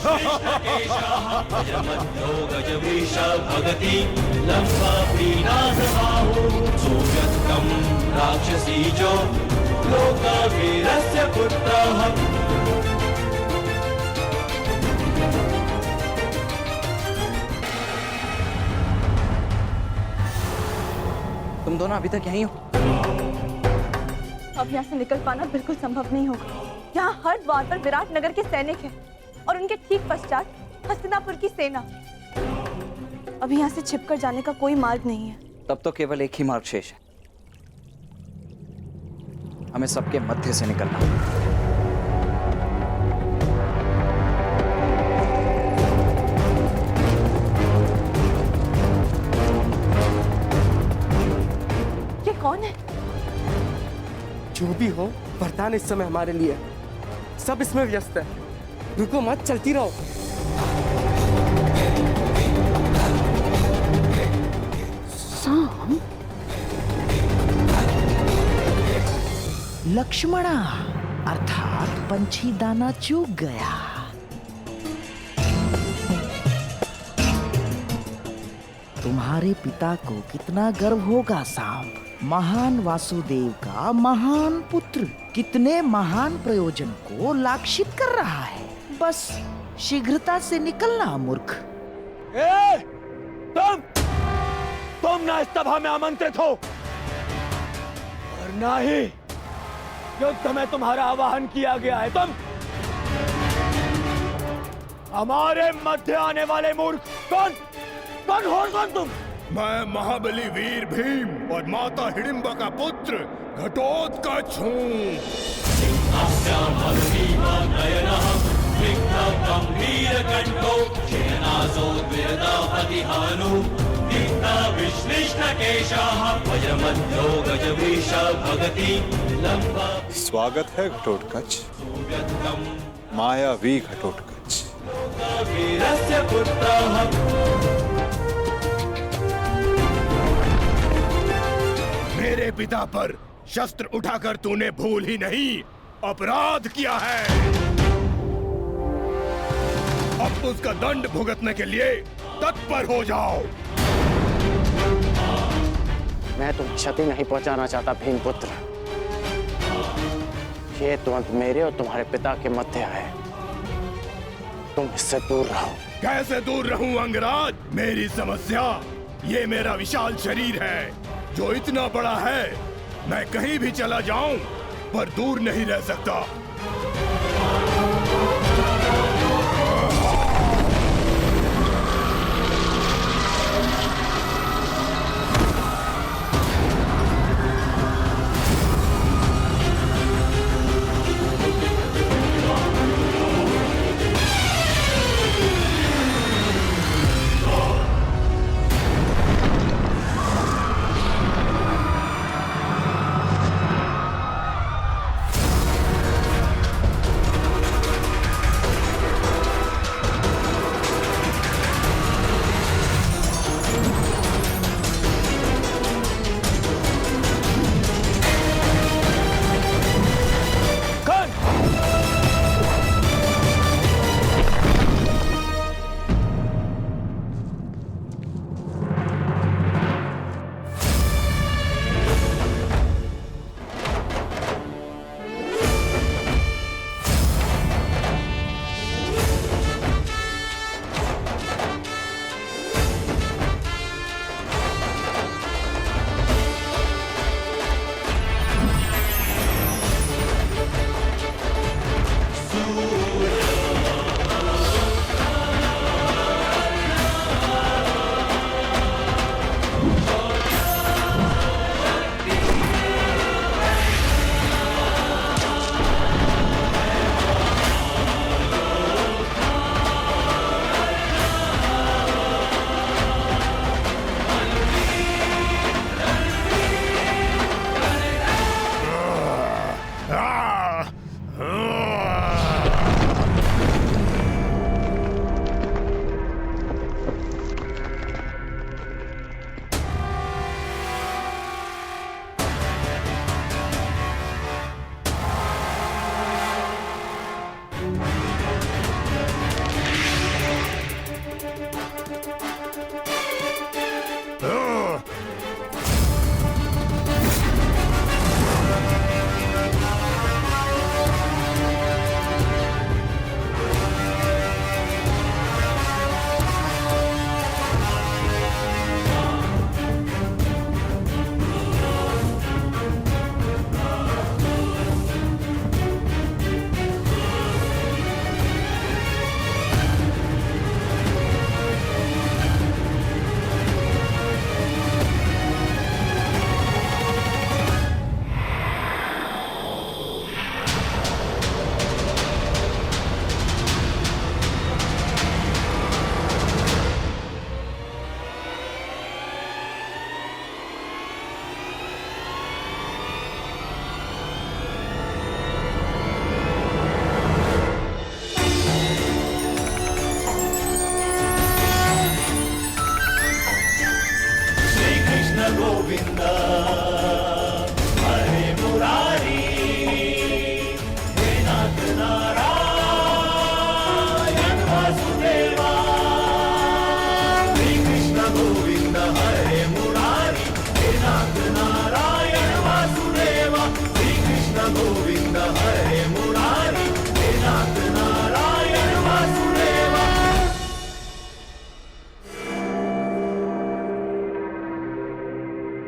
विष्णुकेशः वज्रमध्यो गजवीशः भगति लम्बापीनाथबाहु सुव्यक्तं राक्षसीजो लोकवीरस्य पुत्रः। तुम दोनों अभी तक यहीं हो? अब यहाँ से निकल पाना बिल्कुल संभव नहीं होगा। यहाँ हर द्वार पर विराट नगर के सैनिक हैं और उनके ठीक पश्चात हस्तिनापुर की सेना। अभी यहाँ से छिपकर जाने का कोई मार्ग नहीं है। तब तो केवल एक ही मार्ग शेष है, हमें सबके मध्य से निकलना। ये कौन है? जो भी हो, वरदान इस समय हमारे लिए। सब इसमें व्यस्त है, रुको मत, चलती रहो। साम, लक्ष्मणा अर्थात पंछी दाना चूक गया। तुम्हारे पिता को कितना गर्व होगा साम, महान वासुदेव का महान पुत्र कितने महान प्रयोजन को लाक्षित कर रहा है। बस शीघ्रता से निकलना मूर्ख। तुम ना इस सभा में आमंत्रित हो और ना ही युद्ध में तुम्हारा आवाहन किया गया है। तुम हमारे मध्य आने वाले मूर्ख कौन हो? कौन तुम? मैं महाबली वीर भीम और माता हिडिंबा का पुत्र घटोत्कच हूँ। स्वागत है घटोत्कच, मायावी घटोत्कच। मेरे पिता पर शस्त्र उठाकर तूने भूल ही नहीं अपराध किया है। अब उसका दंड भुगतने के लिए तत्पर हो जाओ। मैं तुम्हें क्षति नहीं पहुंचाना चाहता भीमपुत्र। ये तुरंत मेरे और तुम्हारे पिता के मध्य है, तुम इससे दूर रहो। कैसे दूर रहूं अंगराज? मेरी समस्या ये मेरा विशाल शरीर है जो इतना बड़ा है, मैं कहीं भी चला जाऊं पर दूर नहीं रह सकता।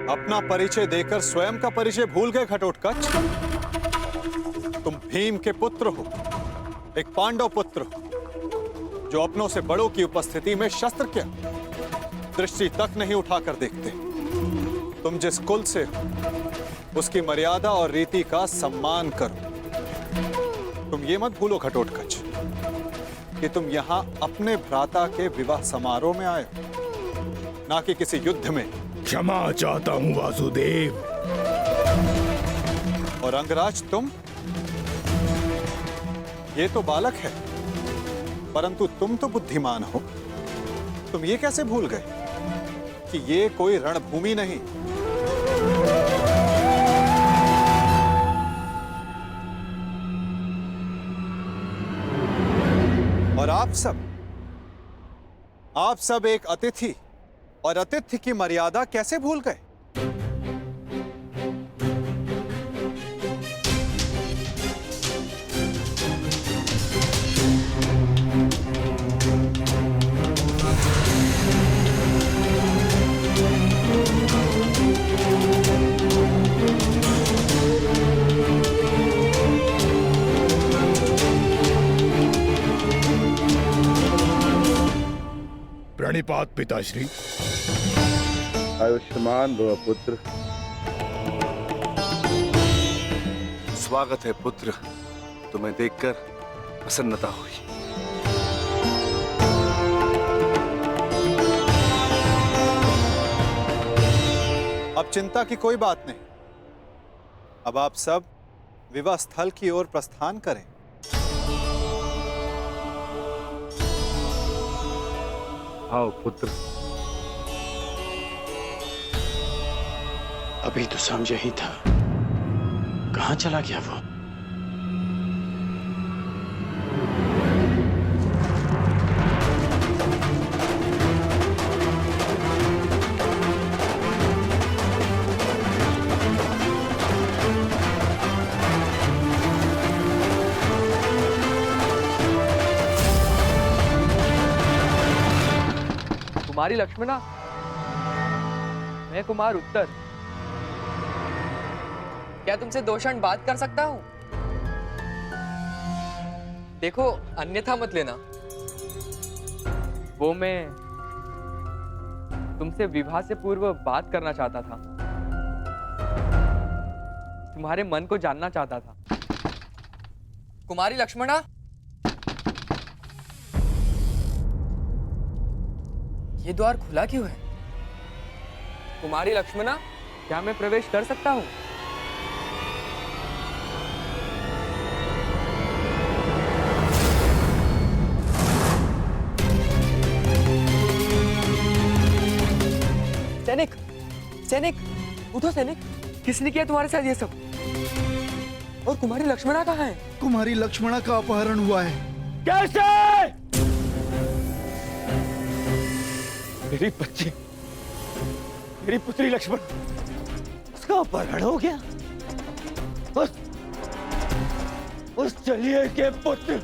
अपना परिचय देकर स्वयं का परिचय भूल गए घटोत्कच? तुम भीम के पुत्र हो, एक पांडव पुत्र हो, जो अपनों से बड़ों की उपस्थिति में शस्त्र क्या दृष्टि तक नहीं उठाकर देखते। तुम जिस कुल से हो उसकी मर्यादा और रीति का सम्मान करो। तुम ये मत भूलो घटोत्कच कि तुम यहां अपने भ्राता के विवाह समारोह में आए हो, ना कि किसी युद्ध में। क्षमा चाहता हूं वासुदेव। और अंगराज तुम, ये तो बालक है, परंतु तुम तो बुद्धिमान हो। तुम ये कैसे भूल गए कि ये कोई रणभूमि नहीं, और आप सब एक अतिथि और अतिथि की मर्यादा कैसे भूल गए? प्रणिपात पिताश्री। आयुष्मान भव पुत्र। स्वागत है पुत्र, तुम्हें देखकर प्रसन्नता हुई। अब चिंता की कोई बात नहीं। अब आप सब विवाह स्थल की ओर प्रस्थान करें। आओ पुत्र। अभी तो समझ ही था, कहां चला गया वो? कुमारी लक्ष्मणा, मैं कुमार उत्तर। क्या तुमसे 2 क्षण बात कर सकता हूं? देखो, अन्यथा मत लेना। वो मैं तुमसे विवाह से पूर्व बात करना चाहता था, तुम्हारे मन को जानना चाहता था। कुमारी लक्ष्मणा, ये द्वार खुला क्यों है? कुमारी लक्ष्मणा, क्या मैं प्रवेश कर सकता हूं? सैनिक, सैनिक, उठो सैनिक। किसने किया तुम्हारे साथ ये सब? और कुमारी लक्ष्मणा कहाँ है? कुमारी लक्ष्मणा का अपहरण हुआ है। कैसे? मेरी बच्ची, मेरी पुत्री लक्ष्मण, उसका अपहरण हो गया। उस चलिए के पुत्र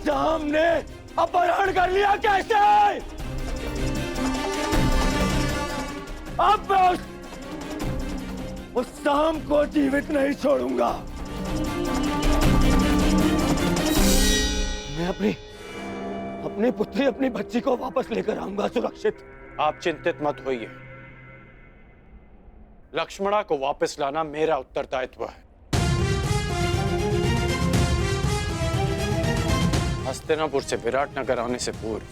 साम ने अपहरण कर लिया। कैसे? अब मैं उस साम को जीवित नहीं छोड़ूंगा। मैं अपनी पुत्री, अपनी बच्ची को वापस लेकर आऊंगा सुरक्षित। आप चिंतित मत होइए, लक्ष्मणा को वापस लाना मेरा उत्तरदायित्व है। हस्तिनापुर से विराटनगर आने से पूर्व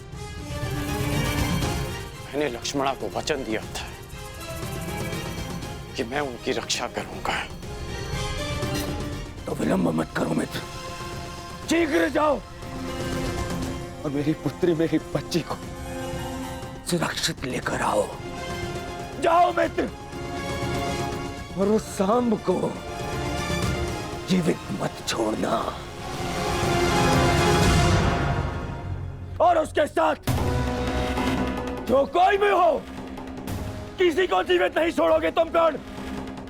मैंने लक्ष्मणा को वचन दिया था कि मैं उनकी रक्षा करूंगा। तो विलंब मत करो मित्र, शीघ्र जाओ और मेरी पुत्री, मेरी बच्ची को सुरक्षित लेकर आओ। जाओ मित्र, और उस सांब को जीवित मत छोड़ना। और उसके साथ जो कोई भी हो, किसी को जीवित नहीं छोड़ोगे तुम। कौन?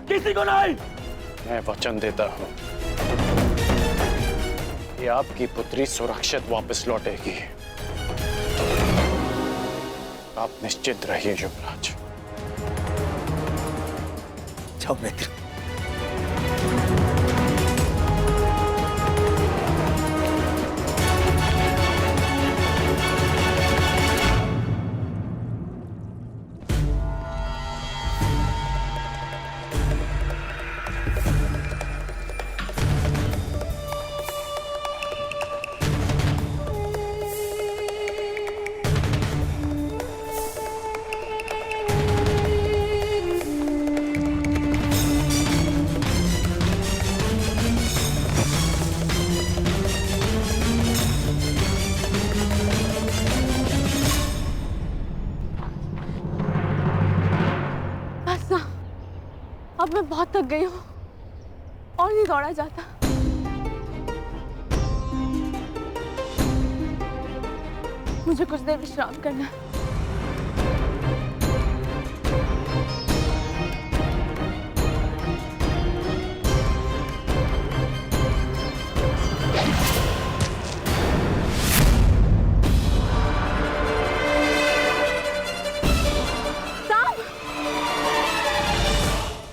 किसी को नहीं। मैं वचन देता हूं कि आपकी पुत्री सुरक्षित वापस लौटेगी। आप निश्चित रहिए युवराज। जाओ मित्र। बस ना, अब मैं बहुत थक गई हूँ और नहीं दौड़ा जाता। मुझे कुछ देर विश्राम करना है।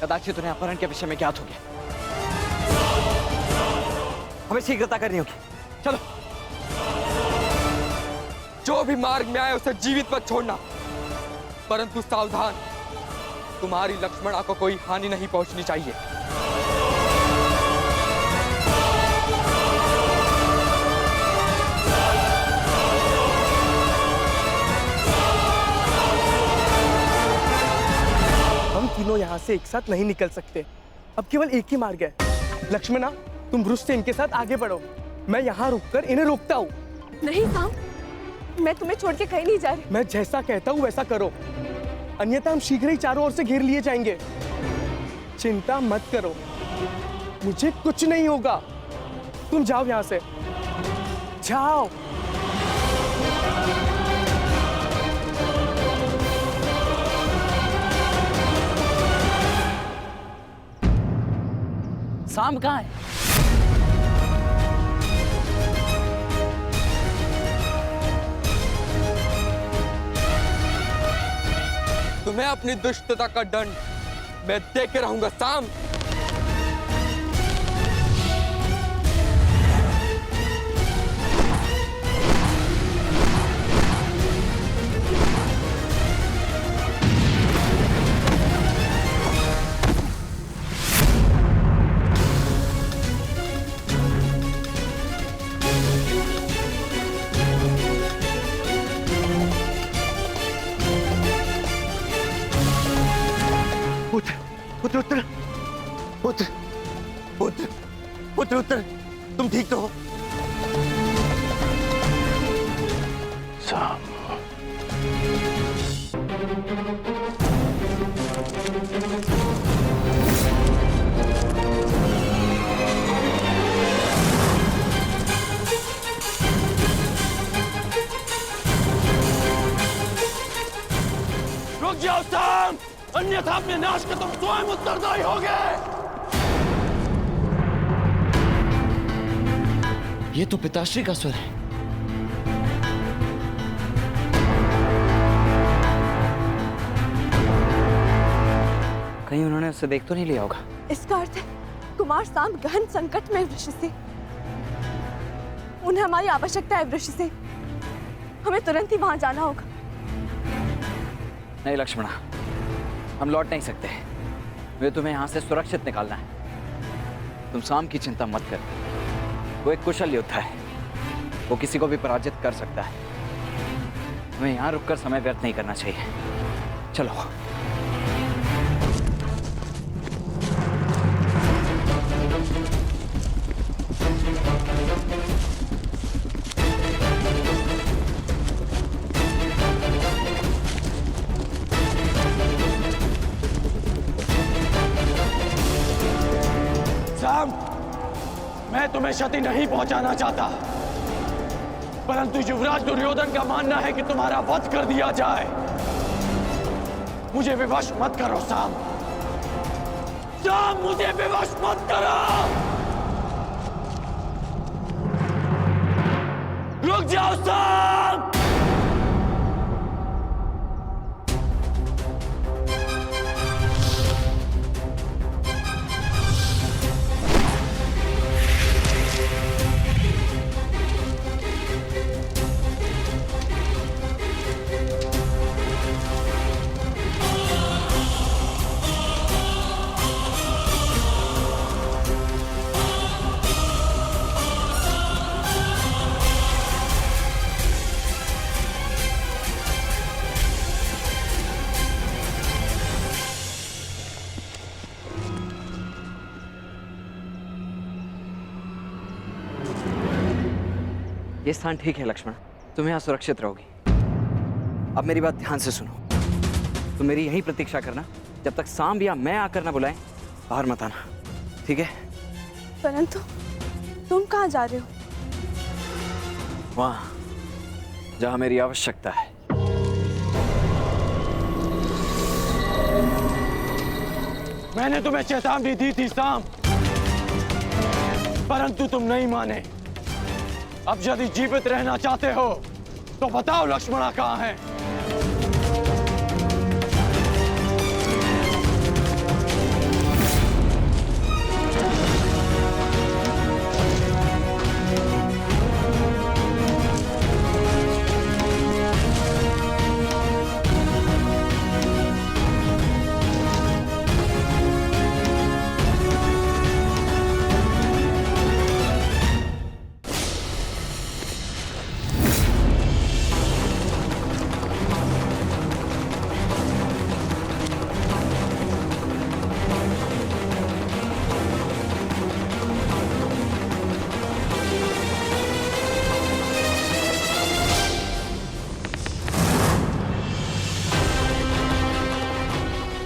कदाचित उन्हें अपहरण के विषय में ज्ञात हो गया। हमें शीघ्रता करनी होगी। चलो। जो भी मार्ग में आए उसे जीवित मत छोड़ना, परंतु सावधान, तुम्हारी लक्ष्मणा को कोई हानि नहीं पहुंचनी चाहिए। हम तीनों यहाँ से एक साथ नहीं निकल सकते। अब केवल एक ही मार्ग है। लक्ष्मणा, तुम ब्रुश से इनके साथ आगे बढ़ो, मैं यहाँ रुककर इन्हें रोकता हूँ। नहीं साम, मैं तुम्हें छोड़ के कहीं नहीं जा रही। मैं जैसा कहता हूँ वैसा करो, अन्यथा हम शीघ्र ही चारों ओर से घेर लिए जाएंगे। चिंता मत करो, मुझे कुछ नहीं होगा। तुम जाओ यहाँ से, जाओ। साम कहाँ है? तुम्हें अपनी दुष्टता का दंड मैं देके रहूंगा साम। पुत्र उत्तर, पुत्र पुत्र पुत्र उत्तर, तुम ठीक तो हो? साम, रुक जाओ साम, अन्यथा अपने नाश का तुम स्वयं उत्तरदायी होगे। ये तो पिताश्री का स्वर है। कहीं उन्होंने उसे देख तो नहीं लिया होगा। इसका अर्थ है कुमार साम गहन संकट में वृक्ष से। उन्हें हमारी आवश्यकता है वृक्ष से। हमें तुरंत ही वहां जाना होगा। नहीं लक्ष्मणा, हम लौट नहीं सकते। वे तुम्हें यहाँ से सुरक्षित निकालना है। तुम साम की चिंता मत कर, वो एक कुशल योद्धा है, वो किसी को भी पराजित कर सकता है। हमें यहाँ रुककर समय व्यर्थ नहीं करना चाहिए। चलो। साम, मैं तुम्हें क्षति नहीं पहुंचाना चाहता, परंतु युवराज दुर्योधन का मानना है कि तुम्हारा वध कर दिया जाए। मुझे विवश मत करो साम, साम मुझे विवश मत करो। रुक जाओ साम। ये स्थान ठीक है लक्ष्मण, तुम यहाँ सुरक्षित रहोगी। अब मेरी बात ध्यान से सुनो, तुम मेरी यहीं प्रतीक्षा करना, जब तक सांब या मैं आकर ना बुलाएं, बाहर मत आना, ठीक है? परंतु तुम कहाँ जा रहे हो? वहां जहां मेरी आवश्यकता है। मैंने तुम्हें चेतावनी दी थी सांब, परंतु तुम नहीं माने। अब यदि जीवित रहना चाहते हो तो बताओ लक्ष्मणा कहाँ है?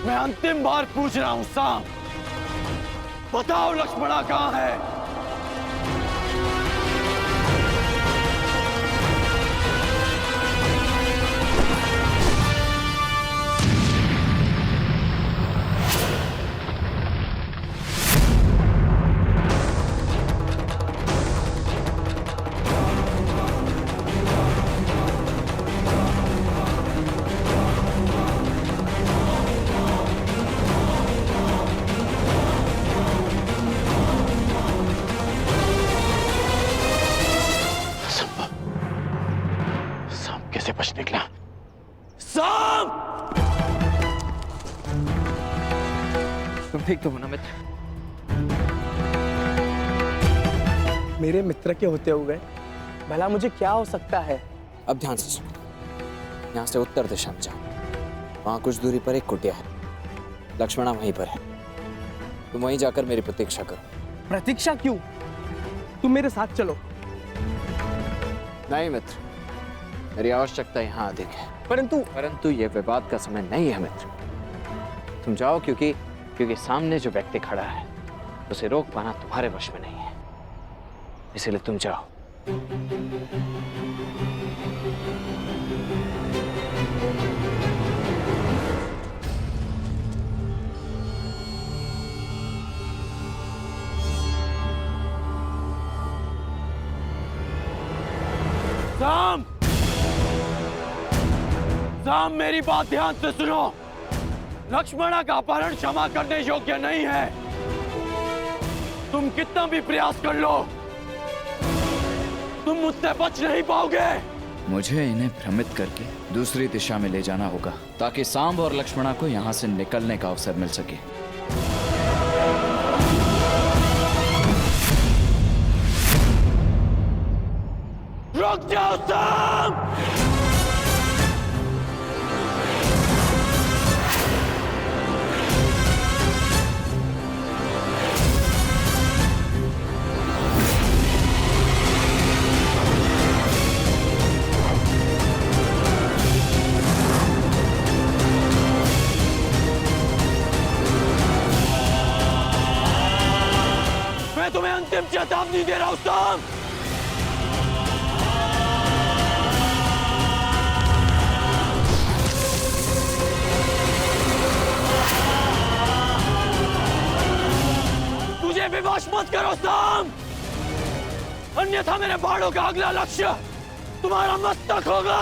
मैं अंतिम बार पूछ रहा हूं सांब, बताओ लक्ष्मणा कहाँ है? कैसे बच निकला? सांब! तुम ठीक तो हो ना मित्र? मेरे मित्र के होते हुए भला मुझे क्या हो सकता है? अब ध्यान से सुनो, यहाँ से उत्तर दिशा में जाओ, वहां कुछ दूरी पर एक कुटिया है, लक्ष्मणा वहीं पर है, तुम वहीं जाकर मेरी प्रतीक्षा करो। प्रतीक्षा क्यों? तुम मेरे साथ चलो। नहीं मित्र, मेरी आवश्यकता यहाँ अधिक है। परंतु ये विवाद का समय नहीं है मित्र, तुम जाओ, क्योंकि सामने जो व्यक्ति खड़ा है उसे रोक पाना तुम्हारे वश में नहीं है, इसलिए तुम जाओ। सांब! सांब, मेरी बात ध्यान से सुनो। लक्ष्मणा का अपहरण क्षमा करने योग्य नहीं है। तुम कितना भी प्रयास कर लो, तुम मुझसे बच नहीं पाओगे। मुझे इन्हें भ्रमित करके दूसरी दिशा में ले जाना होगा, ताकि सांब और लक्ष्मणा को यहाँ से निकलने का अवसर मिल सके। रुक जाओ सांब! मैं तुम्हें अंतिम चेतावनी दे रहा हूं सांब! मुझे विवश मत करो सांब, अन्यथा मेरे बाणों का अगला लक्ष्य तुम्हारा मस्तक होगा।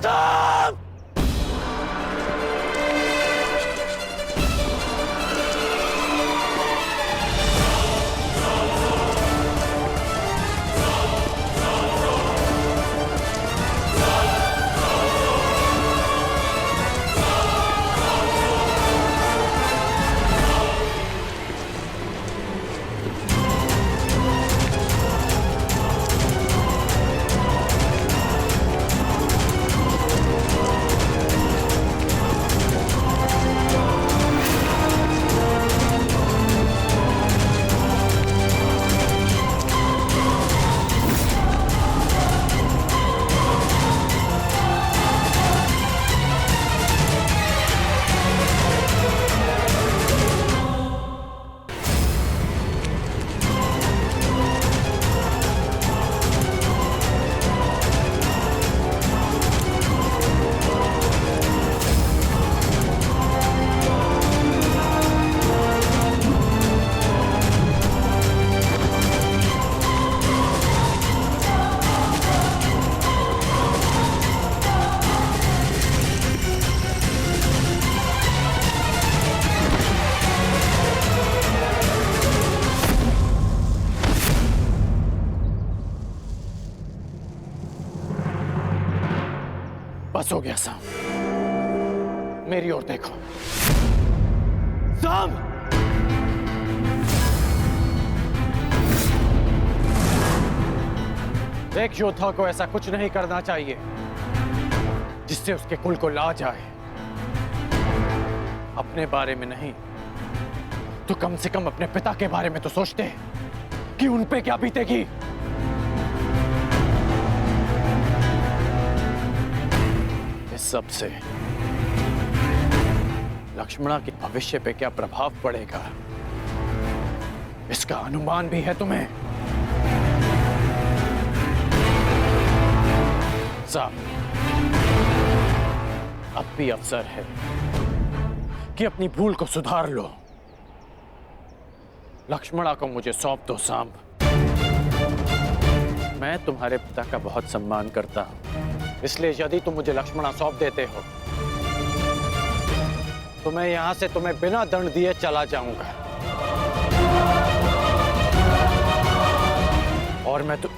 सांब! बस हो गया सांप। मेरी ओर देखो। सांप! एक योद्धा को ऐसा कुछ नहीं करना चाहिए जिससे उसके कुल को लाज आए। अपने बारे में नहीं तो कम से कम अपने पिता के बारे में तो सोचते कि उन पे क्या बीतेगी। इस सब से लक्ष्मणा के भविष्य पे क्या प्रभाव पड़ेगा इसका अनुमान भी है तुम्हें। साहब, अब भी अवसर है कि अपनी भूल को सुधार लो। लक्ष्मणा को मुझे सौंप दो सांब। मैं तुम्हारे पिता का बहुत सम्मान करता हूं, इसलिए यदि तुम मुझे लक्ष्मणा सौंप देते हो तो मैं यहां से तुम्हें बिना दंड दिए चला जाऊंगा। और मैं तो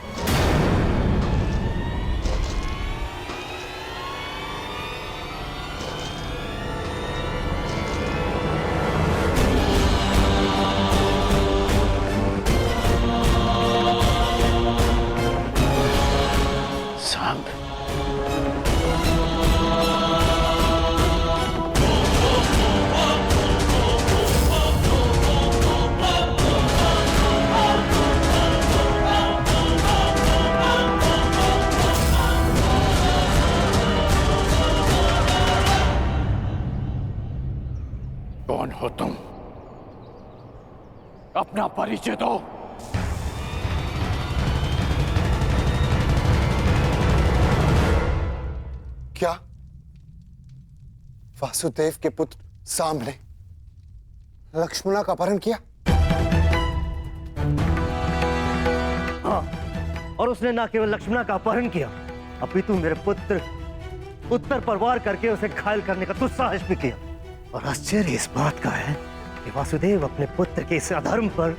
कौन हो तुम? अपना परिचय दो। क्या वासुदेव के पुत्र सांब ने लक्ष्मणा का अपहरण किया? हाँ, और उसने ना केवल लक्ष्मणा का अपहरण किया, अपितु मेरे पुत्र उत्तर पर वार करके उसे घायल करने का दुस्साहस भी किया। और आश्चर्य इस बात का है कि वासुदेव अपने पुत्र के इस अधर्म पर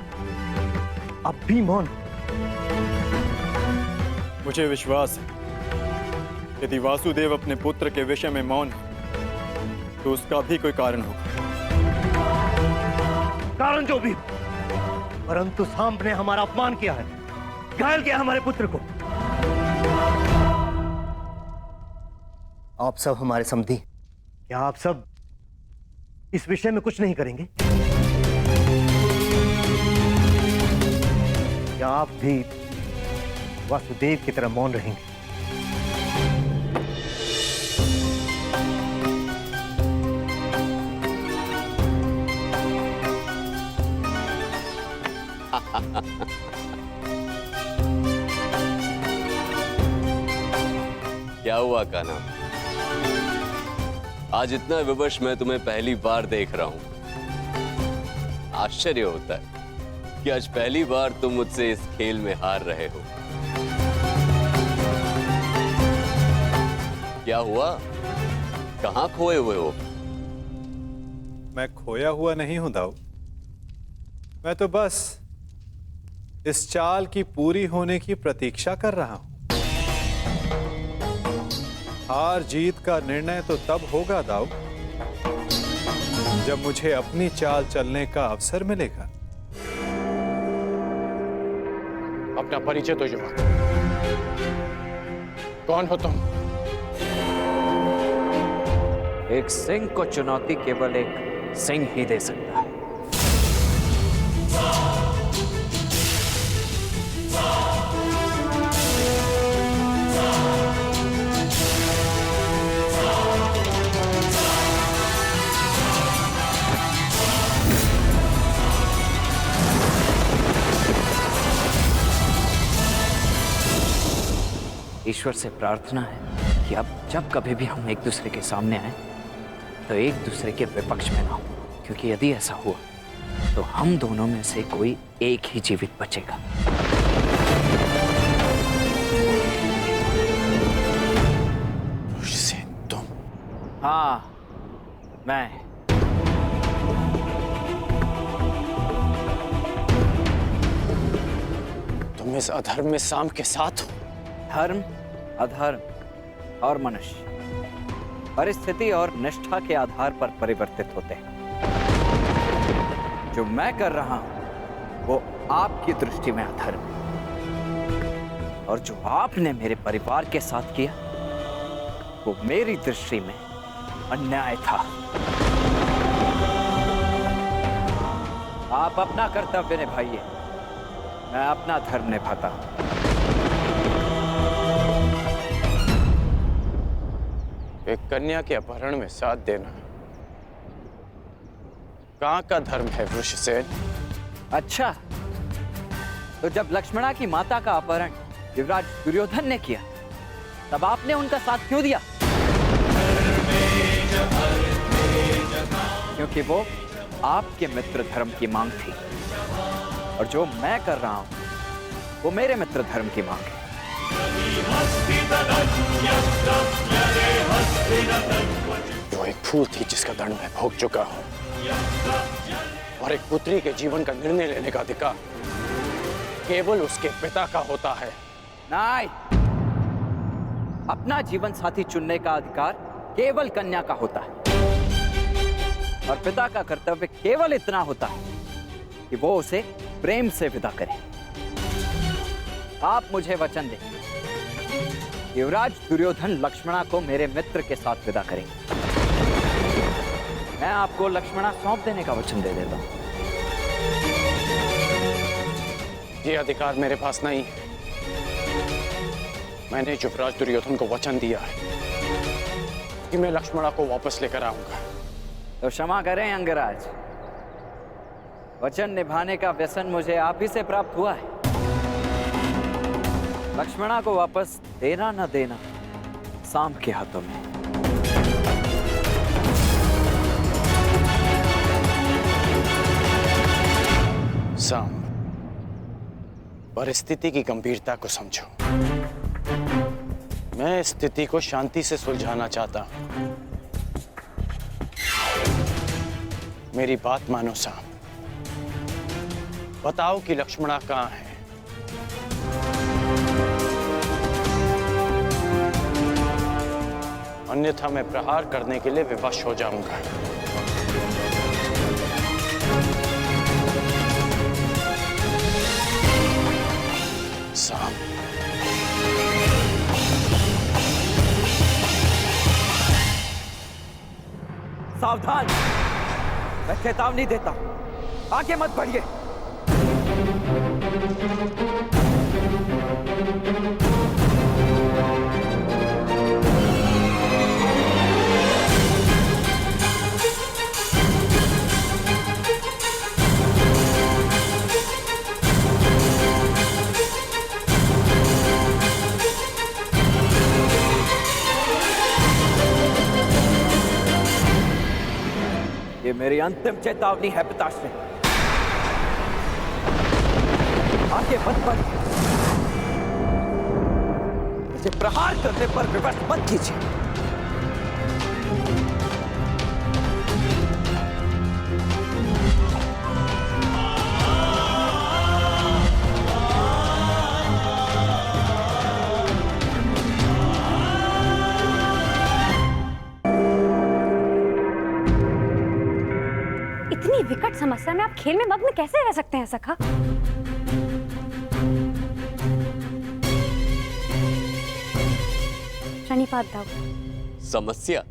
अब भी मौन। मुझे विश्वास है यदि वासुदेव अपने पुत्र के विषय में मौन है तो उसका भी कोई कारण होगा। कारण जो भी, परंतु सांब ने हमारा अपमान किया है, घायल किया हमारे पुत्र को। आप सब हमारे समधी, क्या आप सब इस विषय में कुछ नहीं करेंगे? क्या आप भी वासुदेव की तरह मौन रहेंगे? क्या हुआ कान्हा? आज इतना विवश मैं तुम्हें पहली बार देख रहा हूं। आश्चर्य होता है कि आज पहली बार तुम मुझसे इस खेल में हार रहे हो। क्या हुआ? कहां खोए हुए हो? मैं खोया हुआ नहीं हूं दाऊ। मैं तो बस इस चाल की पूरी होने की प्रतीक्षा कर रहा हूं। हार जीत का निर्णय तो तब होगा दाऊ जब मुझे अपनी चाल चलने का अवसर मिलेगा। अपना परिचय दो युवक। कौन हो तुम? एक सिंह को चुनौती केवल एक सिंह ही दे सकता है। ईश्वर से प्रार्थना है कि अब जब कभी भी हम एक दूसरे के सामने आए तो एक दूसरे के विपक्ष में ना हो, क्योंकि यदि ऐसा हुआ तो हम दोनों में से कोई एक ही जीवित बचेगा। तुम? हाँ, मैं। तुम इस अधर्म में सांब के साथ हो? धर्म, अधर्म और मनुष्य परिस्थिति और निष्ठा के आधार पर परिवर्तित होते हैं। जो मैं कर रहा हूं वो आपकी दृष्टि में अधर्म है, और जो आपने मेरे परिवार के साथ किया वो मेरी दृष्टि में अन्याय था। आप अपना कर्तव्य निभाइए, मैं अपना धर्म निभाता हूं। एक कन्या के अपहरण में साथ देना कहाँ का धर्म है वृषसेन? अच्छा, तो जब लक्ष्मणा की माता का अपहरण युवराज दुर्योधन ने किया तब आपने उनका साथ क्यों दिया? क्योंकि वो आपके मित्र धर्म की मांग थी, और जो मैं कर रहा हूं वो मेरे मित्र धर्म की मांग है। जो एक फूल थी जिसका दंड मैं भोग चुका हूं, और एक पुत्री के जीवन का निर्णय लेने का अधिकार केवल उसके पिता का होता है। नहीं, अपना जीवन साथी चुनने का अधिकार केवल कन्या का होता है, और पिता का कर्तव्य केवल इतना होता है कि वो उसे प्रेम से विदा करे। आप मुझे वचन दें, युवराज दुर्योधन लक्ष्मणा को मेरे मित्र के साथ विदा करेंगे। मैं आपको लक्ष्मणा सौंप देने का वचन दे देता हूं। ये अधिकार मेरे पास नहीं है। मैंने युवराज दुर्योधन को वचन दिया है कि मैं लक्ष्मणा को वापस लेकर आऊंगा। तो क्षमा करें अंगराज, वचन निभाने का व्यसन मुझे आप ही से प्राप्त हुआ है। लक्ष्मणा को वापस देना न देना सांब के हाथों में। सांब, परिस्थिति की गंभीरता को समझो। मैं स्थिति को शांति से सुलझाना चाहता हूं। मेरी बात मानो सांब, बताओ कि लक्ष्मणा कहां है? अन्यथा मैं प्रहार करने के लिए विवश हो जाऊंगा। सांब, सावधान, मैं चेतावनी देता हूं, आगे मत बढ़िए। ये मेरी अंतिम चेतावनी है पिताश्री, आगे मत बढ़िए। मुझे प्रहार करने पर विवश मत कीजिए। इतनी विकट समस्या में आप खेल में मग्न कैसे रह सकते हैं सखा? शनिपात दाव। समस्या?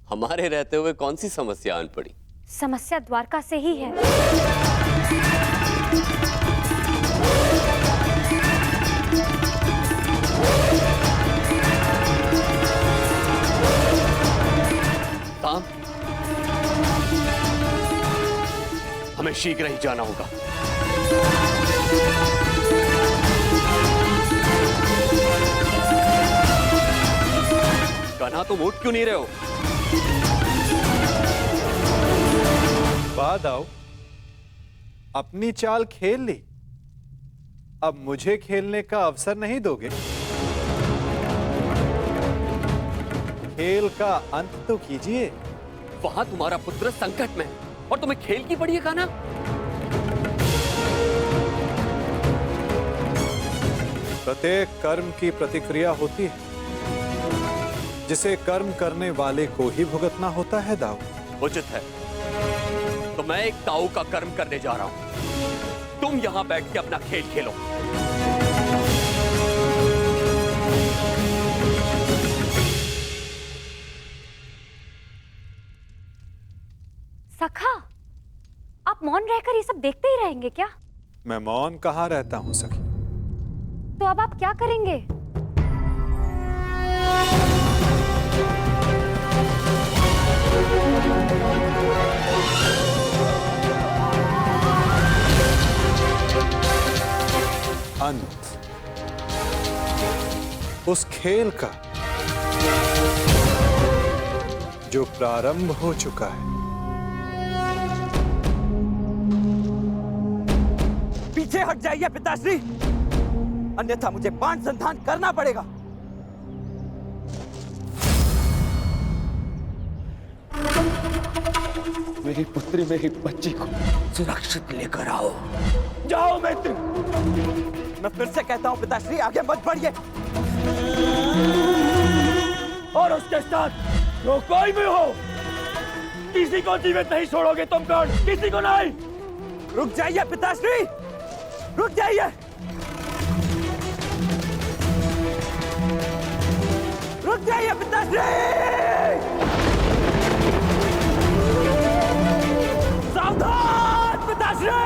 हमारे रहते हुए कौन सी समस्या आन पड़ी? समस्या द्वारका से ही है। ताम, हमें शीघ्र ही जाना होगा। कन्हा, तुम उठ क्यों नहीं रहे हो? बाद आओ, अपनी चाल खेल ली, अब मुझे खेलने का अवसर नहीं दोगे? खेल का अंत तो कीजिए। वहां तुम्हारा पुत्र संकट में और तुम्हें खेल की पड़ी है कान्हा? प्रत्येक कर्म की प्रतिक्रिया होती है। जिसे कर्म करने वाले को ही भुगतना होता है दाऊ। उचित है, तो मैं एक ताऊ का कर्म करने जा रहा हूं। तुम यहां बैठ के अपना खेल खेलो। सखा, आप मौन रहकर ये सब देखते ही रहेंगे क्या? मैं मौन कहाँ रहता हूं सखी। तो अब आप क्या करेंगे? अंत उस खेल का जो प्रारंभ हो चुका है। पीछे हट जाइए पिताश्री, अन्यथा मुझे बाण संधान करना पड़ेगा। मेरी पुत्री, मेरी बच्ची को सुरक्षित लेकर आओ। जाओ मित्र। मैं फिर से कहता हूँ पिताश्री, आगे मत बढ़िए। और उसके साथ जो कोई भी हो, किसी को जीवित नहीं छोड़ोगे तुम। कौन? किसी को नहीं। रुक जाइए पिताश्री, रुक जाइए। रुक जाइए पिताश्री। सावधान पिताश्री।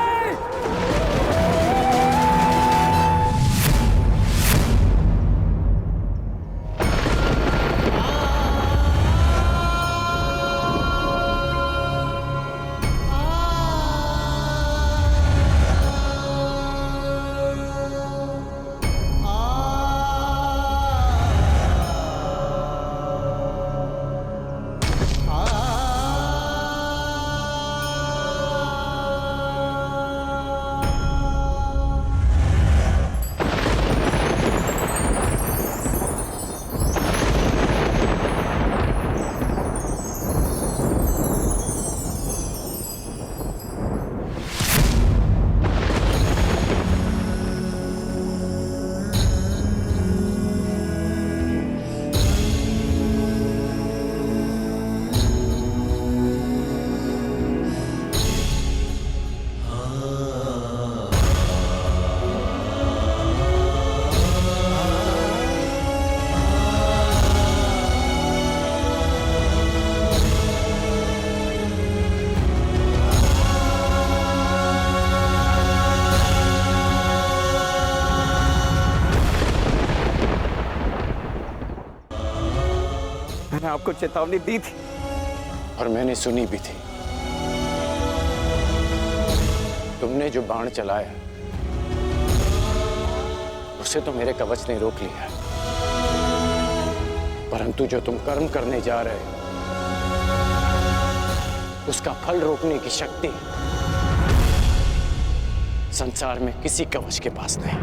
मैंने आपको चेतावनी दी थी और मैंने सुनी भी थी। तुमने जो बाण चलाया उसे तो मेरे कवच ने रोक लिया, परंतु जो तुम कर्म करने जा रहे हो उसका फल रोकने की शक्ति संसार में किसी कवच के पास नहीं।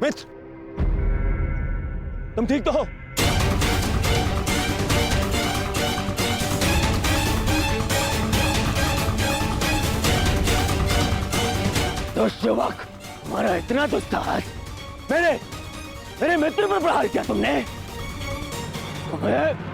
मित्र, तुम ठीक तो हो? दुष्यवक, हमारा इतना दुस्साहस मेरे मित्र पर प्रहार किया तुमने। तुम्हें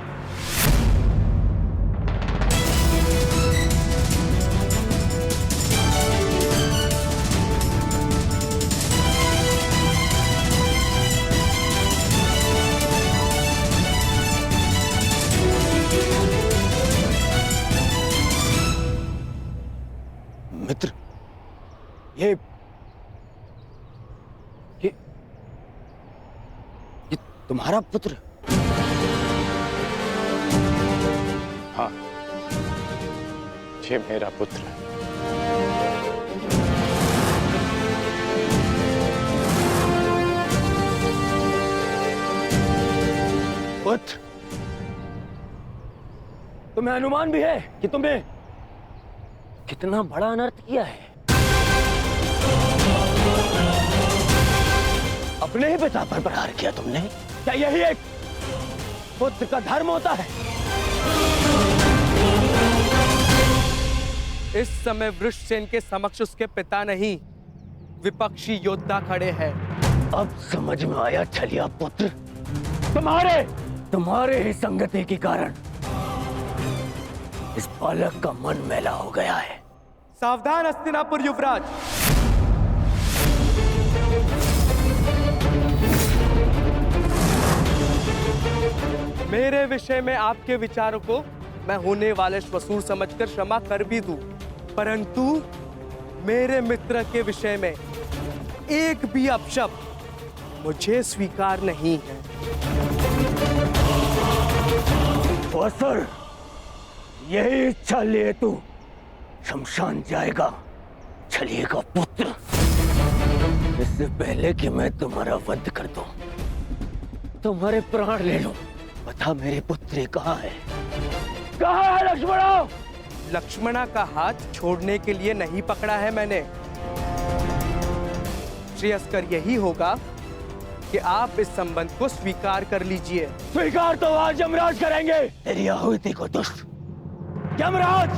मित्र, ये तुम्हारा पुत्र? हाँ, ये मेरा पुत्र है। पुत्र, तुम्हें अनुमान भी है कि तुमने कितना बड़ा अनर्थ किया है। अपने ही पिता पर प्रहार किया तुमने? क्या यही एक पुत्र का धर्म होता है? इस समय वृषसेन के समक्ष उसके पिता नहीं, विपक्षी योद्धा खड़े हैं। अब समझ में आया छलिया पुत्र, तुम्हारे ही संगति के कारण इस बालक का मन मैला हो गया है। सावधान हस्तिनापुर युवराज। मेरे विषय में आपके विचारों को मैं होने वाले श्वसूर समझकर क्षमा कर भी दूं, परंतु मेरे मित्र के विषय में एक भी अपशब्द मुझे स्वीकार नहीं है। श्वसुर, यही इच्छा लिए तू शमशान जाएगा छलिए का पुत्र। इससे पहले कि मैं तुम्हारा वध कर दूं, तुम्हारे प्राण ले लूं, बता मेरी पुत्री कहाँ है? कहाँ है लक्ष्मणा? लक्ष्मणा का हाथ छोड़ने के लिए नहीं पकड़ा है मैंने। श्रेयस्कर यही होगा कि आप इस संबंध को स्वीकार कर लीजिए। स्वीकार तो आज यमराज करेंगे। तेरी आहुति को दुष्ट यमराज।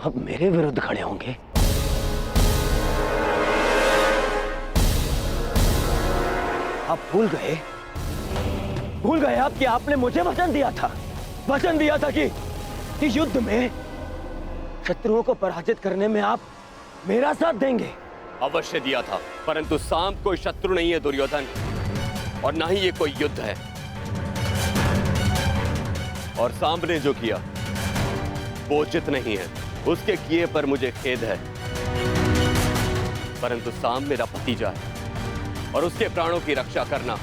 अब मेरे विरुद्ध खड़े होंगे? आप भूल गए आप कि आपने मुझे वचन दिया था कि युद्ध में शत्रुओं को पराजित करने में आप मेरा साथ देंगे। अवश्य दिया था, परंतु सांब कोई शत्रु नहीं है दुर्योधन, और ना ही ये कोई युद्ध है। और सांब ने जो किया वो उचित नहीं है, उसके किए पर मुझे खेद है, परंतु सांब मेरा भतीजा है और उसके प्राणों की रक्षा करना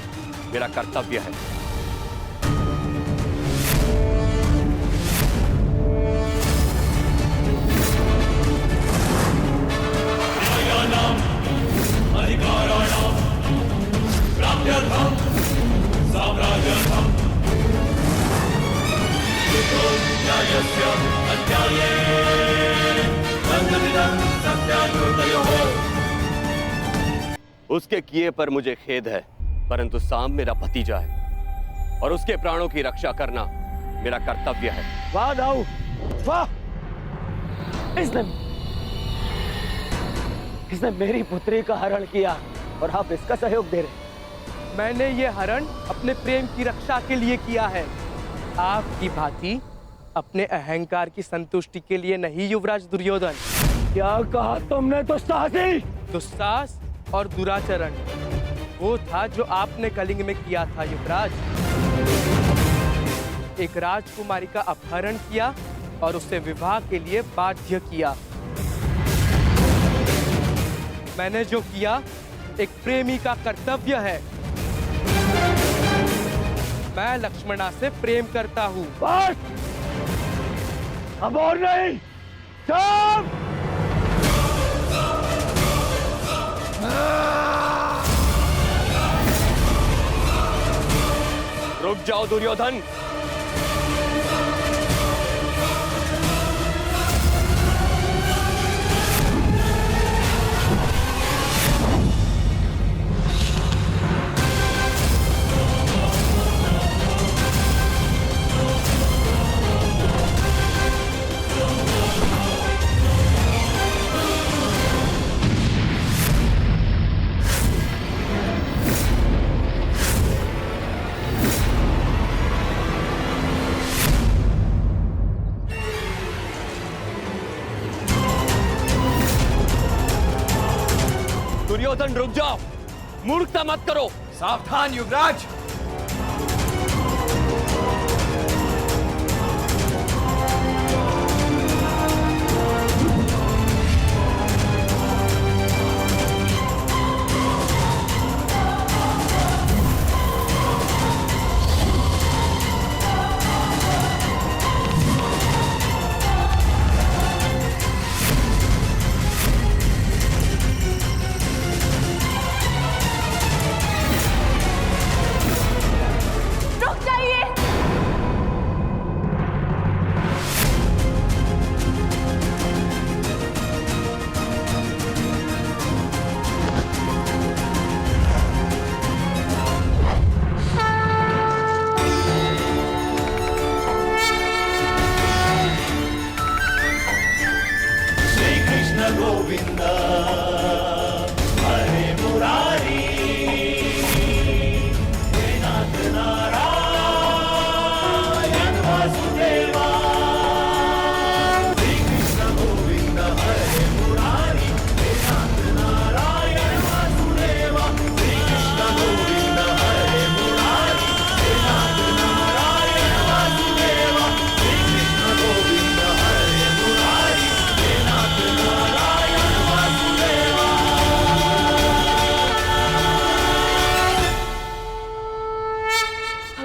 मेरा कर्तव्य है। उसके किए पर मुझे खेद है, परंतु सांब मेरा भतीजा है और उसके प्राणों की रक्षा करना मेरा कर्तव्य है। वाह दाऊ, वाह! इसने मेरी पुत्री का हरण किया और आप इसका सहयोग दे रहे। मैंने ये हरण अपने प्रेम की रक्षा के लिए किया है, आपकी भांति अपने अहंकार की संतुष्टि के लिए नहीं युवराज दुर्योधन। क्या कहा तुमने दुस्साहसी? दुस्साहस और दुराचरण वो था जो आपने कलिंग में किया था युवराज। एक राजकुमारी का अपहरण किया और उसे विवाह के लिए बाध्य किया। मैंने जो किया एक प्रेमी का कर्तव्य है। मैं लक्ष्मणा से प्रेम करता हूँ। बस! अब और नहीं। सब! रुक जाओ दुर्योधन। दुर्योधन रुक जाओ, मूर्खता मत करो। सावधान युवराज।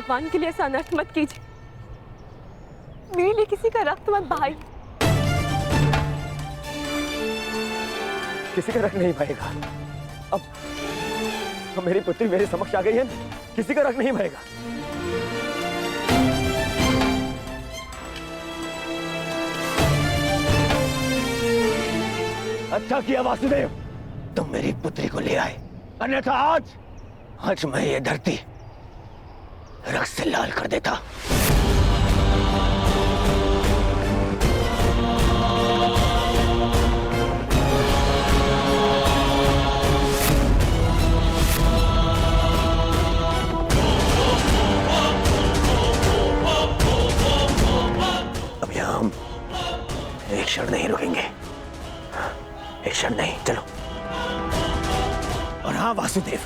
भगवान के लिए ऐसा अनर्थ मत कीजिए। मेरे लिए किसी का रक्त मत बहाइए। किसी का रक्त नहीं बहेगा। अब मेरी पुत्री मेरे समक्ष आ गई है, किसी का रक्त नहीं बहेगा। अच्छा किया वासुदेव, तुम मेरी पुत्री को ले आए, अन्यथा आज मैं ये धरती रक्त से लाल कर देता। अब यहां हम एक क्षण नहीं रुकेंगे, एक क्षण नहीं, चलो। और हाँ वासुदेव,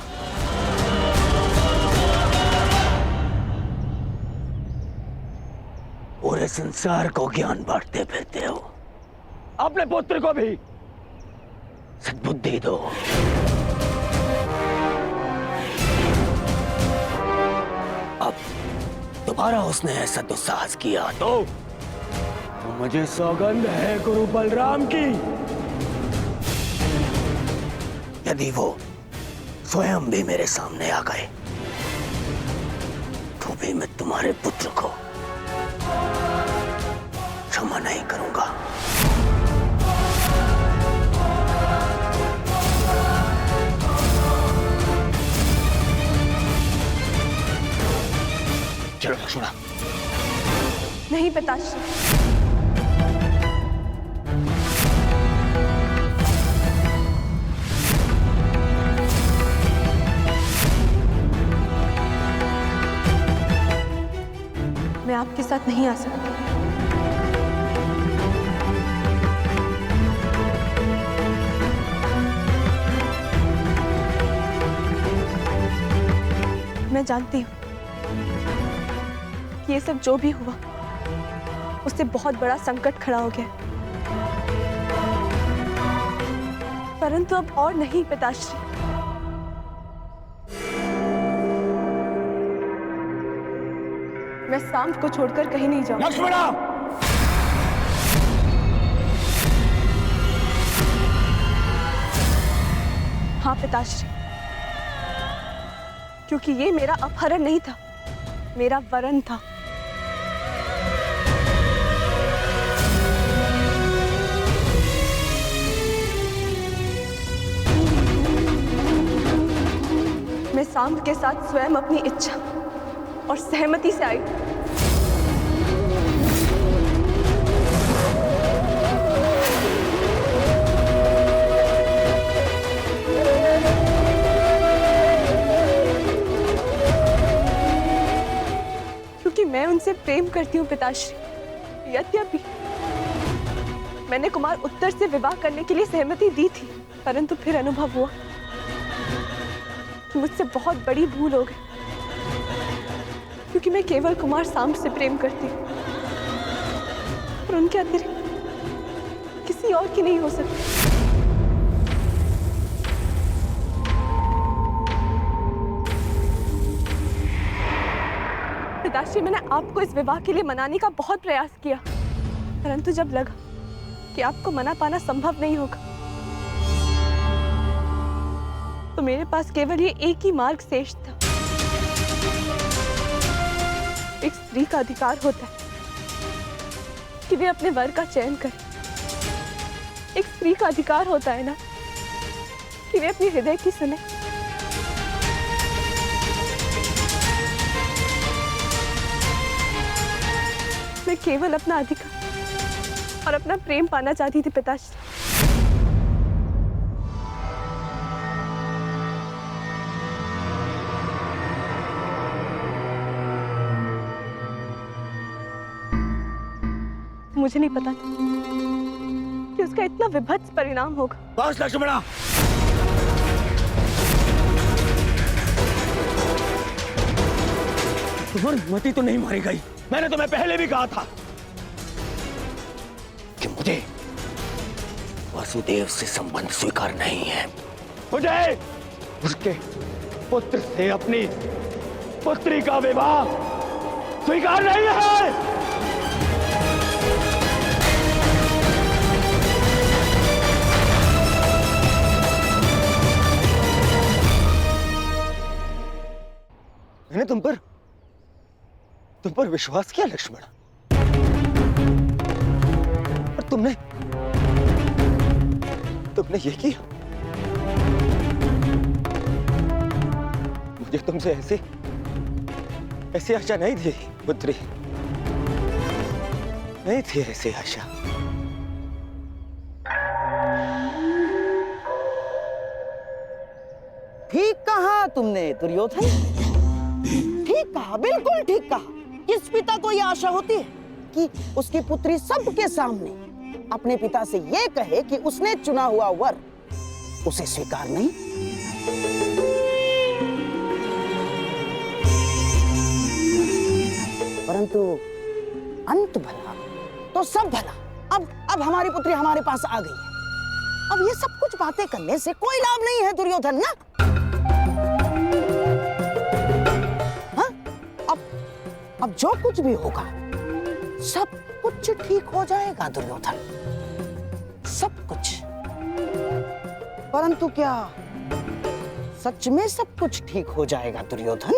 पूरे संसार को ज्ञान बांटते फिरते हो, अपने पुत्र को भी सद्बुद्धि दो। अब दोबारा उसने ऐसा दुस्साहस किया तो मुझे सौगंध है गुरु बलराम की, यदि वो स्वयं भी मेरे सामने आ गए तो भी मैं तुम्हारे पुत्र को क्षमा नहीं करूंगा। चलो लक्ष्मणा। नहीं पिताश्री, मैं आपके साथ नहीं आ सकती। मैं जानती हूँ कि ये सब जो भी हुआ उससे बहुत बड़ा संकट खड़ा हो गया, परंतु अब और नहीं पिताश्री। मैं सांब को छोड़कर कहीं नहीं जाऊंगी। लक्ष्मणा! हाँ पिताश्री, क्योंकि ये मेरा अपहरण नहीं था, मेरा वरन था। मैं सांब के साथ स्वयं अपनी इच्छा और सहमति से आई। क्योंकि मैं उनसे प्रेम करती हूँ पिताश्री। यद्यपि मैंने कुमार उत्तर से विवाह करने के लिए सहमति दी थी, परंतु फिर अनुभव हुआ कि मुझसे बहुत बड़ी भूल हो गई, क्योंकि मैं केवल कुमार सांब से प्रेम करती हूँ और उनके अतिरिक्त किसी और की नहीं हो सकती। पिताश्री, मैंने आपको इस विवाह के लिए मनाने का बहुत प्रयास किया, परंतु जब लगा कि आपको मना पाना संभव नहीं होगा तो मेरे पास केवल ये एक ही मार्ग शेष था। एक स्त्री का अधिकार होता है कि वे अपने वर का चयन करे। एक स्त्री का अधिकार होता है ना कि वे अपने हृदय की सुने। मैं केवल अपना अधिकार और अपना प्रेम पाना चाहती थी पिताश्री। मुझे नहीं पता था कि उसका इतना विभत्स परिणाम होगा। बस लक्ष्मणा, तुम्हारी मति तो नहीं मारी गई। मैंने तुम्हें पहले भी कहा था कि मुझे वासुदेव से संबंध स्वीकार नहीं है। मुझे उसके पुत्र से अपनी पुत्री का विवाह स्वीकार नहीं है। मैंने तुम पर विश्वास किया लक्ष्मण, और तुमने ये किया। मुझे तुमसे ऐसी आशा नहीं थी पुत्री, नहीं थी ऐसी आशा। ठीक कहा तुमने दुर्योधन, ठीक कहा, बिल्कुल ठीक कहा। किस पिता को यह आशा होती है कि उसकी पुत्री सबके सामने अपने पिता से यह कहे कि उसने चुना हुआ वर उसे स्वीकार नहीं? परंतु अंत भला तो सब भला। अब हमारी पुत्री हमारे पास आ गई है। अब ये सब कुछ बातें करने से कोई लाभ नहीं है दुर्योधन ना। अब जो कुछ भी होगा सब कुछ ठीक हो जाएगा दुर्योधन, सब कुछ। परंतु क्या सच में सब कुछ ठीक हो जाएगा दुर्योधन?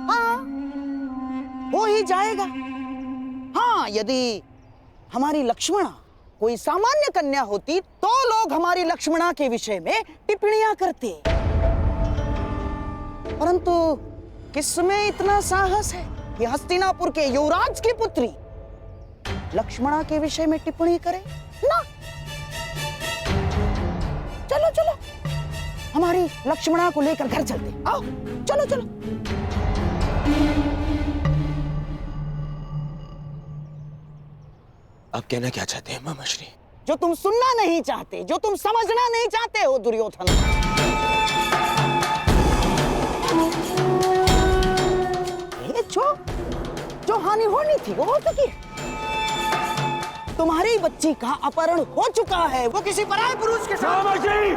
हाँ, हो ही जाएगा। हाँ, यदि हमारी लक्ष्मणा कोई सामान्य कन्या होती तो लोग हमारी लक्ष्मणा के विषय में टिप्पणियां करते, परंतु किसमें इतना साहस है कि हस्तिनापुर के युवराज की पुत्री लक्ष्मणा के विषय में टिप्पणी करे ना? चलो चलो हमारी लक्ष्मणा को लेकर घर चलते, आओ चलो चलो। आप कहना क्या चाहते हैं मामाश्री? जो तुम सुनना नहीं चाहते, जो तुम समझना नहीं चाहते हो दुर्योधन। ये जो हानि होनी थी वो हो चुकी है। तुम्हारी बच्ची का अपहरण हो चुका है, वो किसी पराये पुरुष के साथ। मामाश्री!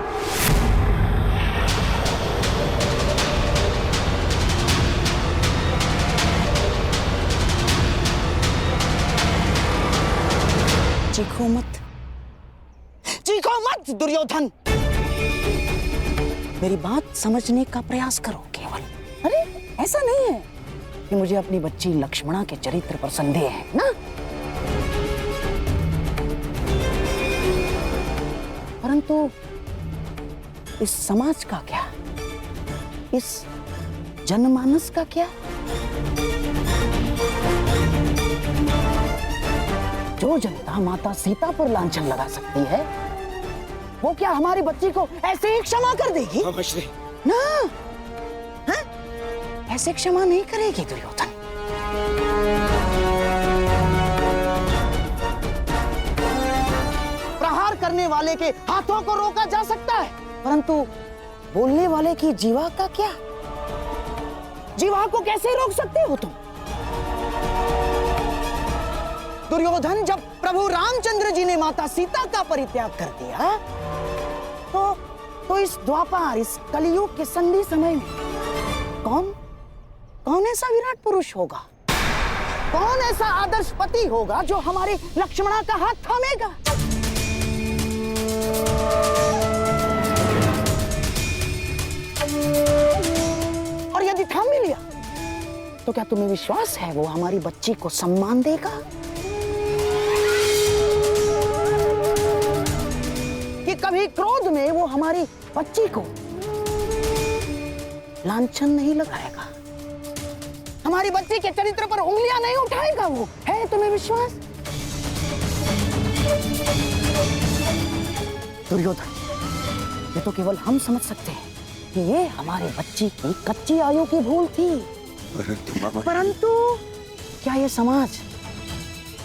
चीखो मत दुर्योधन, मेरी बात समझने का प्रयास करो केवल। अरे ऐसा नहीं है कि मुझे अपनी बच्ची लक्ष्मणा के चरित्र पर संदेह है ना, परंतु इस समाज का क्या, इस जनमानस का क्या? जो जनता माता सीता पर लांछन लगा सकती है, वो क्या हमारी बच्ची को ऐसे ही क्षमा कर देगी? ना, हाँ? ऐसे क्षमा नहीं करेगी दुर्योधन। प्रहार करने वाले के हाथों को रोका जा सकता है, परंतु बोलने वाले की जीवा का क्या? जीवा को कैसे रोक सकते हो तुम? दुर्योधन, जब प्रभु रामचंद्र जी ने माता सीता का परित्याग कर दिया तो इस द्वापर, इस कलियुग के संधि समय में कौन ऐसा विराट पुरुष होगा, कौन ऐसा आदर्श पति होगा जो हमारे लक्ष्मणा का हाथ थामेगा? और यदि थाम भी लिया तो क्या तुम्हें विश्वास है वो हमारी बच्ची को सम्मान देगा? कि कभी क्रोध में वो हमारी बच्ची को लांछन नहीं लगाएगा, हमारी बच्ची के चरित्र पर उंगलियां नहीं उठाएगा? वो है तुम्हें विश्वास? दुर्योधन, ये तो केवल हम समझ सकते हैं कि ये हमारी बच्ची की कच्ची आयु की भूल थी, परंतु क्या ये समाज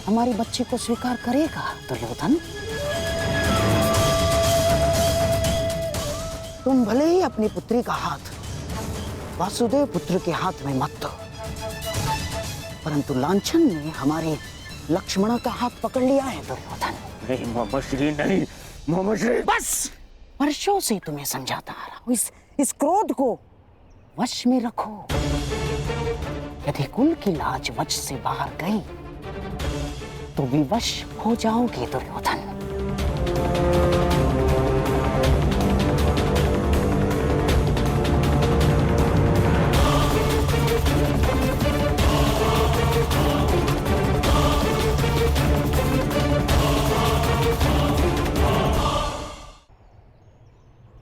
हमारी बच्ची को स्वीकार करेगा दुर्योधन? तुम भले ही अपनी पुत्री का हाथ वासुदेव पुत्र के हाथ में मत दो, परंतु लांछन ने हमारे लक्ष्मणा का हाथ पकड़ लिया है दुर्योधन। नहीं मामाश्री, नहीं मामाश्री। बस वर्षों से तुम्हें समझाता आ रहा हूं, इस क्रोध को वश में रखो। यदि कुल की लाज वश से बाहर गई तो विवश हो जाओगे दुर्योधन।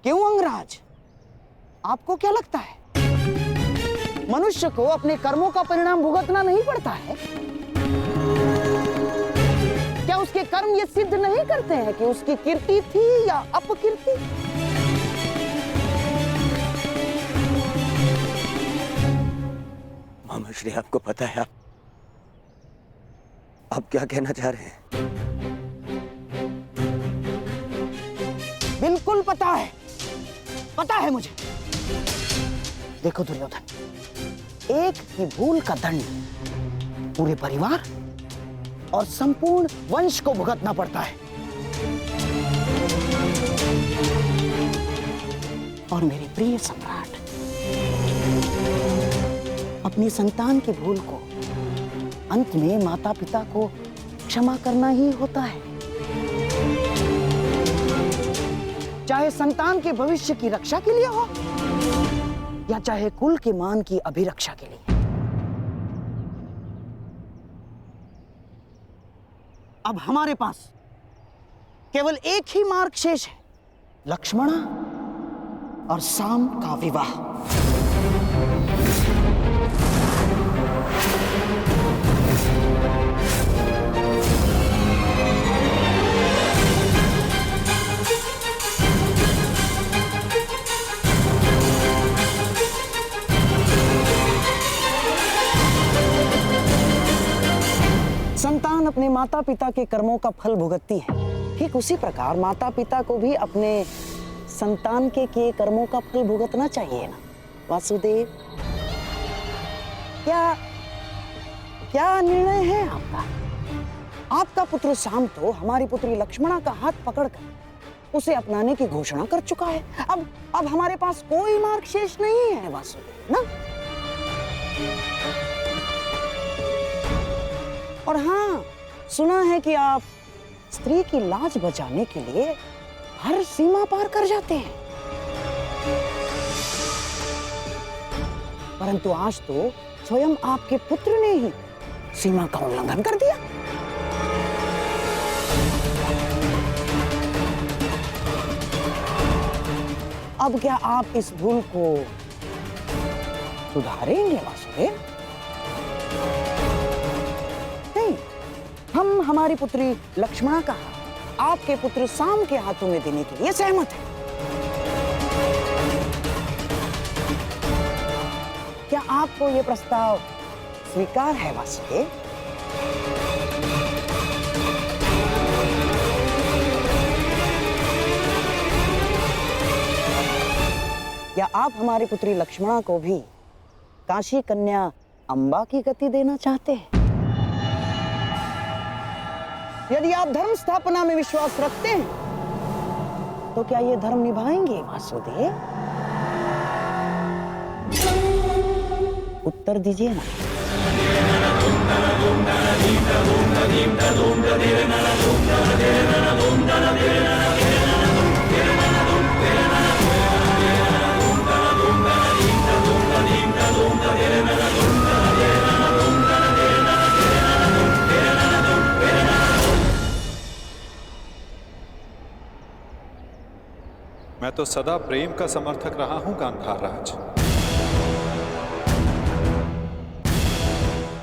क्यों अंगराज, आपको क्या लगता है मनुष्य को अपने कर्मों का परिणाम भुगतना नहीं पड़ता है? क्या उसके कर्म ये सिद्ध नहीं करते हैं कि उसकी कीर्ति थी या अपकीर्ति? मामाश्री, आपको पता है आप क्या कहना चाह रहे हैं? बिल्कुल पता है मुझे। देखो दुर्योधन, एक की भूल का दंड पूरे परिवार और संपूर्ण वंश को भुगतना पड़ता है। और मेरे प्रिय सम्राट, अपनी संतान की भूल को अंत में माता पिता को क्षमा करना ही होता है, चाहे संतान के भविष्य की रक्षा के लिए हो या चाहे कुल के मान की अभिरक्षा के लिए। अब हमारे पास केवल एक ही मार्ग शेष है, लक्ष्मणा और साम का विवाह। संतान अपने माता पिता के कर्मों का फल भुगतती है, ठीक उसी प्रकार माता पिता को भी अपने संतान के किए कर्मों का फल भुगतना चाहिए ना वासुदेव? क्या निर्णय है आपका? आपका पुत्र साम तो हमारी पुत्री लक्ष्मणा का हाथ पकड़कर उसे अपनाने की घोषणा कर चुका है। अब हमारे पास कोई मार्ग शेष नहीं है वासुदेव ना। और हाँ, सुना है कि आप स्त्री की लाज बचाने के लिए हर सीमा पार कर जाते हैं, परंतु आज तो स्वयं आपके पुत्र ने ही सीमा का उल्लंघन कर दिया। अब क्या आप इस भूल को सुधारेंगे वासुदेव? नहीं, हम हमारी पुत्री लक्ष्मणा का आपके पुत्र साम के हाथों में देने के लिए सहमत हैं। क्या आपको यह प्रस्ताव स्वीकार है वासुदेव? या आप हमारी पुत्री लक्ष्मणा को भी काशी कन्या अंबा की गति देना चाहते हैं? यदि आप धर्म स्थापना में विश्वास रखते हैं तो क्या ये धर्म निभाएंगे वासुदेव? उत्तर दीजिए ना। मैं तो सदा प्रेम का समर्थक रहा हूं गांधार राज,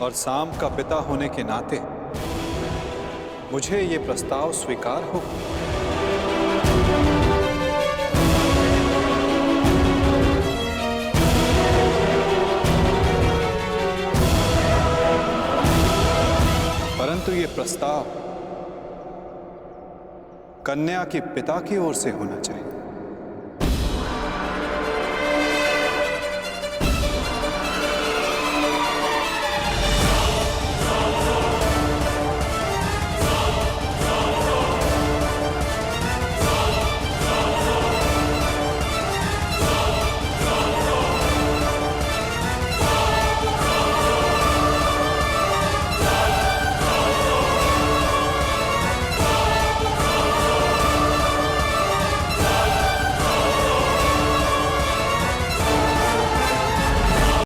और साम का पिता होने के नाते मुझे ये प्रस्ताव स्वीकार हो। परंतु ये प्रस्ताव कन्या के पिता की ओर से होना चाहिए।